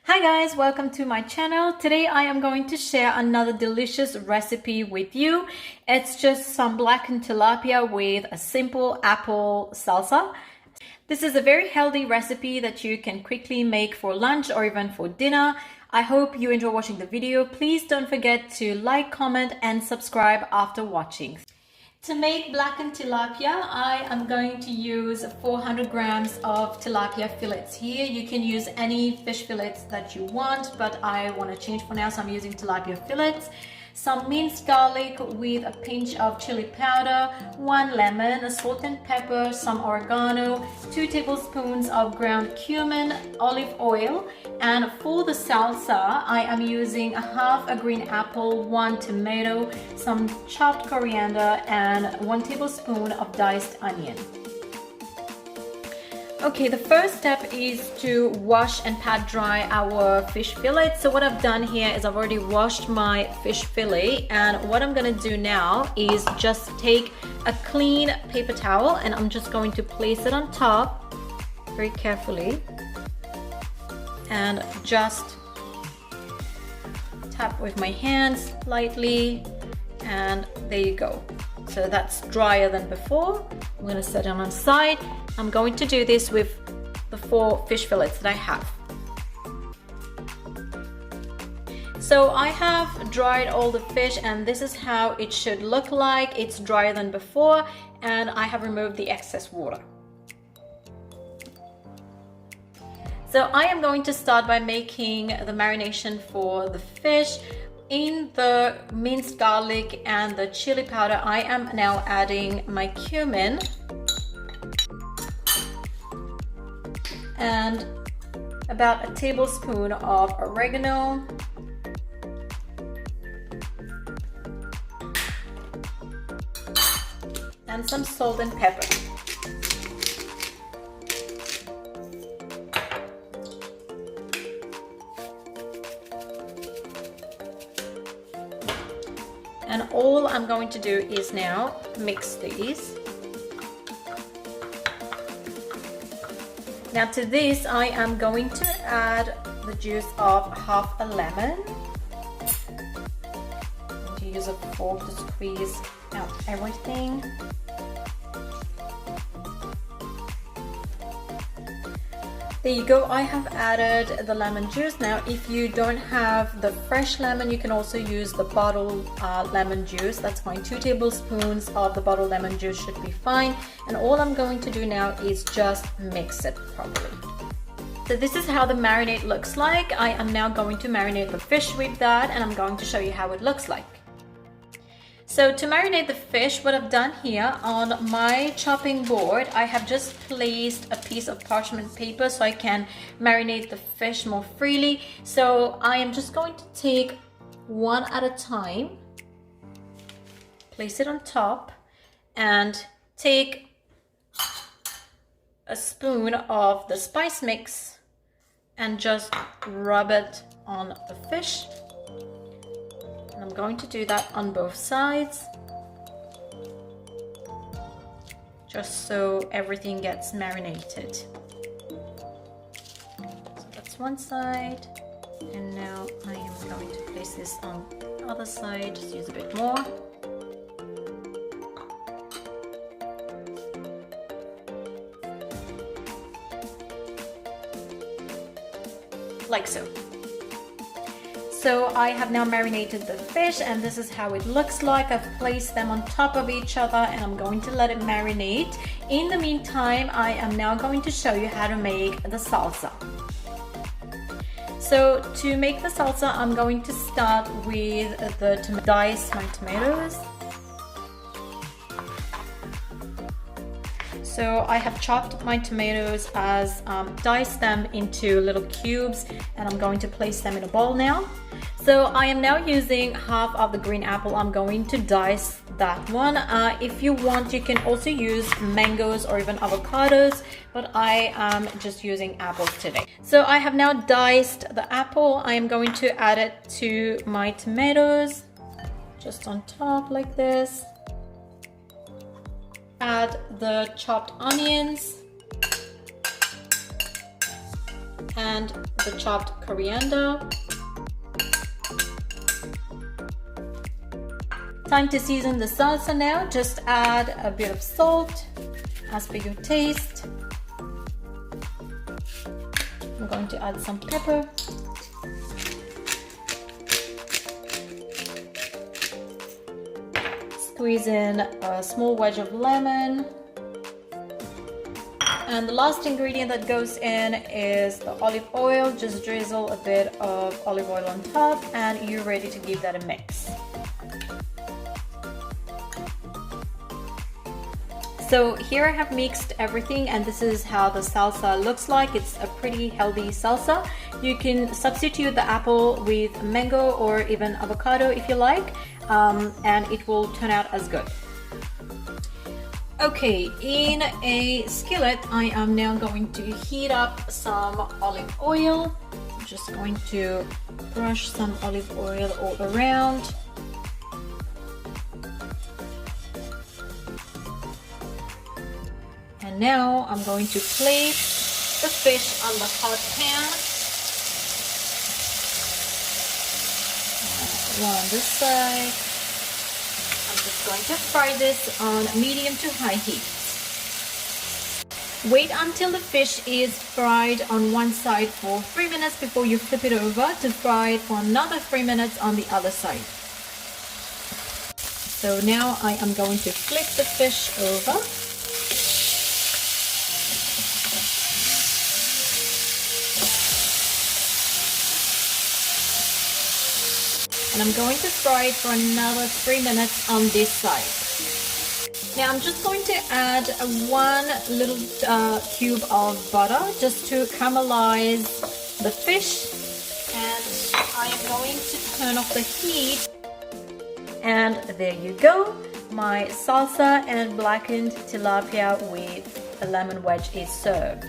Hi guys, welcome to my channel. Today I am going to share another delicious recipe with you. It's just some blackened tilapia with a simple apple salsa. This is a very healthy recipe that you can quickly make for lunch or even for dinner. I hope you enjoy watching the video. Please don't forget to like, comment and subscribe after watching. To make blackened tilapia, I am going to use 400 grams of tilapia fillets here. You can use any fish fillets that you want, but I want to change for now, so I'm using tilapia fillets. Some minced garlic with a pinch of chili powder, 1 lemon, salt and pepper, some oregano, 2 tablespoons of ground cumin, olive oil, and for the salsa, I am using half a green apple, 1 tomato, some chopped coriander, and 1 tablespoon of diced onion. Okay, the first step is to wash and pat dry our fish fillet. So what I've done here is I've already washed my fish fillet, and what I'm gonna do now is just take a clean paper towel and I'm just going to place it on top very carefully and just tap with my hands lightly, and there you go. So that's drier than before. I'm gonna set it on the side. I'm going to do this with the 4 fish fillets that I have. So I have dried all the fish and this is how it should look like. It's drier than before and I have removed the excess water. So I am going to start by making the marination for the fish. In the minced garlic and the chili powder, I am now adding my cumin and about a tablespoon of oregano, and some salt and pepper. And all I'm going to do is now mix these. Now to this I am going to add the juice of half a lemon. I'm going to use a fork to squeeze out everything. There you go, I have added the lemon juice. Now if you don't have the fresh lemon, you can also use the bottled lemon juice. That's fine. 2 tablespoons of the bottled lemon juice should be fine. And all I'm going to do now is just mix it properly. So this is how the marinade looks like. I am now going to marinate the fish with that, and I'm going to show you how it looks like. So to marinate the fish, what I've done here on my chopping board, I have just placed a piece of parchment paper so I can marinate the fish more freely. So I am just going to take one at a time, place it on top, and take a spoon of the spice mix and just rub it on the fish. I'm going to do that on both sides, just so everything gets marinated. So that's one side, and now I am going to place this on the other side, just use a bit more. Like so. So I have now marinated the fish and this is how it looks like. I've placed them on top of each other and I'm going to let it marinate. In the meantime, I am now going to show you how to make the salsa. So to make the salsa, I'm going to start with dice my tomatoes. So I have chopped my tomatoes as diced them into little cubes, and I'm going to place them in a bowl now. So I am now using half of the green apple. I'm going to dice that one. If you want, you can also use mangoes or even avocados, but I am just using apples today. So I have now diced the apple. I am going to add it to my tomatoes, just on top like this. Add the chopped onions and the chopped coriander. Time to season the salsa now. Just add a bit of salt as per your taste. I'm going to add some pepper. Squeeze in a small wedge of lemon. And the last ingredient that goes in is the olive oil. Just drizzle a bit of olive oil on top and you're ready to give that a mix. So here I have mixed everything and this is how the salsa looks like. It's a pretty healthy salsa. You can substitute the apple with mango or even avocado if you like, and it will turn out as good. Okay, in a skillet I am now going to heat up some olive oil. I'm just going to brush some olive oil all around. And now I'm going to place the fish on the hot pan. One on this side. I'm just going to fry this on medium to high heat. Wait until the fish is fried on one side for 3 minutes before you flip it over to fry it for another 3 minutes on the other side. So now I am going to flip the fish over. And I'm going to fry it for another 3 minutes on this side. Now I'm just going to add one little cube of butter just to caramelize the fish. And I am going to turn off the heat. And there you go. My salsa and blackened tilapia with a lemon wedge is served.